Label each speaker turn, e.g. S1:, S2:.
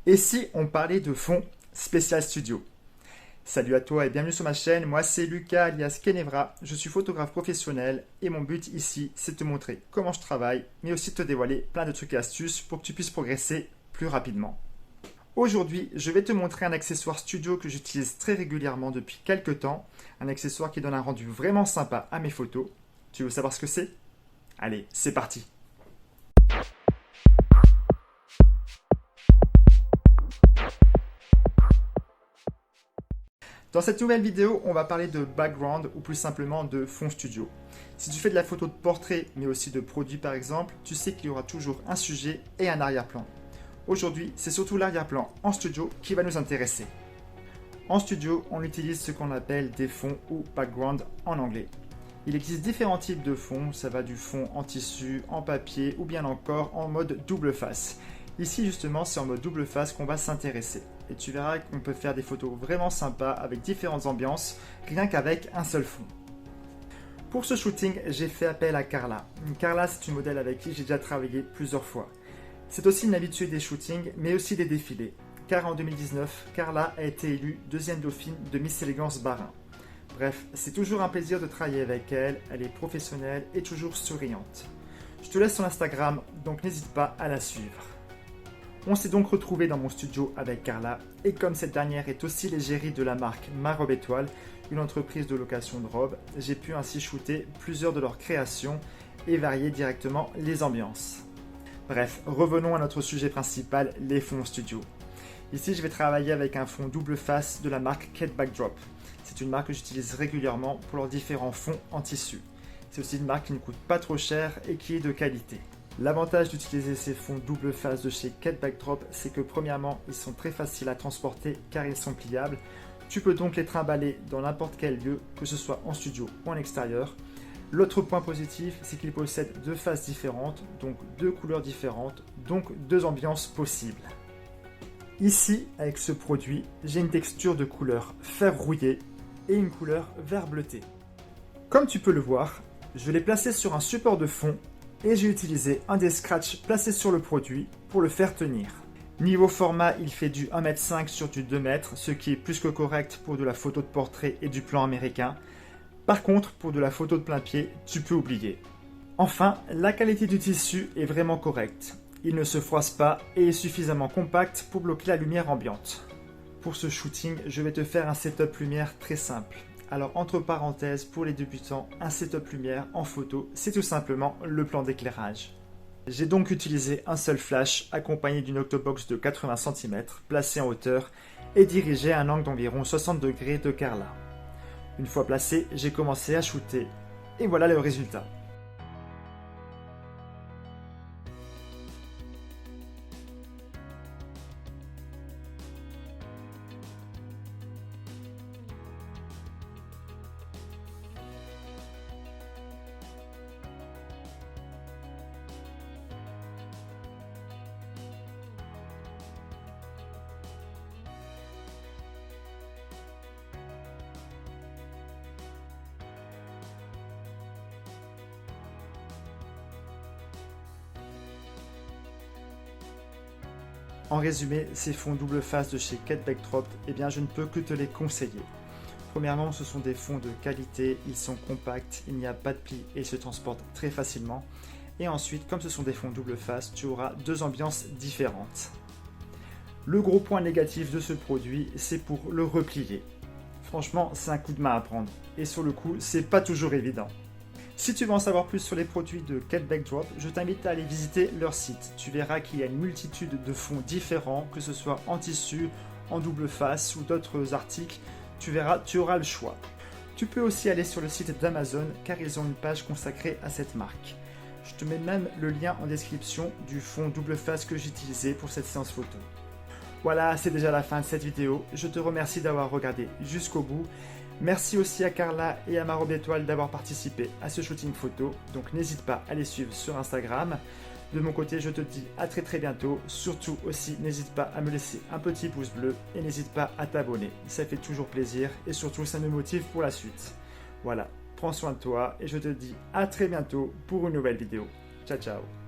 S1: Et si on parlait de fond spécial studio? Salut à toi et bienvenue sur ma chaîne, moi c'est Lucas alias Kenevra, je suis photographe professionnel et mon but ici c'est de te montrer comment je travaille, mais aussi de te dévoiler plein de trucs et astuces pour que tu puisses progresser plus rapidement. Aujourd'hui, je vais te montrer un accessoire studio que j'utilise très régulièrement depuis quelques temps, un accessoire qui donne un rendu vraiment sympa à mes photos. Tu veux savoir ce que c'est? Allez, c'est parti! Dans cette nouvelle vidéo, on va parler de background ou plus simplement de fond studio. Si tu fais de la photo de portrait, mais aussi de produits par exemple, tu sais qu'il y aura toujours un sujet et un arrière-plan. Aujourd'hui, c'est surtout l'arrière-plan en studio qui va nous intéresser. En studio, on utilise ce qu'on appelle des fonds ou background en anglais. Il existe différents types de fonds, ça va du fond en tissu, en papier ou bien encore en mode double face. Ici justement, c'est en mode double face qu'on va s'intéresser. Et tu verras qu'on peut faire des photos vraiment sympas avec différentes ambiances, rien qu'avec un seul fond. Pour ce shooting, j'ai fait appel à Carla. Carla, c'est une modèle avec qui j'ai déjà travaillé plusieurs fois. C'est aussi une habituée des shootings, mais aussi des défilés. Car en 2019, Carla a été élue deuxième dauphine de Miss Élégance Bas-Rhin. Bref, c'est toujours un plaisir de travailler avec elle, elle est professionnelle et toujours souriante. Je te laisse son Instagram, donc n'hésite pas à la suivre. On s'est donc retrouvé dans mon studio avec Carla, et comme cette dernière est aussi l'égérie de la marque Ma Robe Étoile, une entreprise de location de robes, j'ai pu ainsi shooter plusieurs de leurs créations et varier directement les ambiances. Bref, revenons à notre sujet principal, les fonds studio. Ici, je vais travailler avec un fond double face de la marque Kate Backdrop. C'est une marque que j'utilise régulièrement pour leurs différents fonds en tissu. C'est aussi une marque qui ne coûte pas trop cher et qui est de qualité. L'avantage d'utiliser ces fonds double face de chez Kate Backdrop, c'est que premièrement, ils sont très faciles à transporter car ils sont pliables. Tu peux donc les trimballer dans n'importe quel lieu, que ce soit en studio ou en extérieur. L'autre point positif, c'est qu'ils possèdent deux faces différentes, donc deux couleurs différentes, donc deux ambiances possibles. Ici, avec ce produit, j'ai une texture de couleur fer rouillé et une couleur vert bleuté. Comme tu peux le voir, je l'ai placé sur un support de fond et j'ai utilisé un des scratchs placés sur le produit pour le faire tenir. Niveau format, il fait du 1,5 m sur du 2 m, ce qui est plus que correct pour de la photo de portrait et du plan américain. Par contre, pour de la photo de plein pied, tu peux oublier. Enfin, la qualité du tissu est vraiment correcte. Il ne se froisse pas et est suffisamment compact pour bloquer la lumière ambiante. Pour ce shooting, je vais te faire un setup lumière très simple. Alors entre parenthèses, pour les débutants, un setup lumière en photo, c'est tout simplement le plan d'éclairage. J'ai donc utilisé un seul flash accompagné d'une octobox de 80 cm placée en hauteur et dirigée à un angle d'environ 60 degrés de Carla. Une fois placé, j'ai commencé à shooter et voilà le résultat. En résumé, ces fonds double face de chez Kate Backdrop, eh bien je ne peux que te les conseiller. Premièrement, ce sont des fonds de qualité, ils sont compacts, il n'y a pas de plis et ils se transportent très facilement. Et ensuite, comme ce sont des fonds double face, tu auras deux ambiances différentes. Le gros point négatif de ce produit, c'est pour le replier. Franchement, c'est un coup de main à prendre. Et sur le coup, c'est pas toujours évident. Si tu veux en savoir plus sur les produits de Kate Backdrop, je t'invite à aller visiter leur site. Tu verras qu'il y a une multitude de fonds différents, que ce soit en tissu, en double face ou d'autres articles. Tu verras, tu auras le choix. Tu peux aussi aller sur le site d'Amazon car ils ont une page consacrée à cette marque. Je te mets même le lien en description du fond double face que j'ai utilisé pour cette séance photo. Voilà, c'est déjà la fin de cette vidéo. Je te remercie d'avoir regardé jusqu'au bout. Merci aussi à Carla et à Ma Robe Étoile d'avoir participé à ce shooting photo. Donc n'hésite pas à les suivre sur Instagram. De mon côté, je te dis à très bientôt. Surtout aussi, n'hésite pas à me laisser un petit pouce bleu et n'hésite pas à t'abonner. Ça fait toujours plaisir et surtout ça me motive pour la suite. Voilà, prends soin de toi et je te dis à très bientôt pour une nouvelle vidéo. Ciao ciao.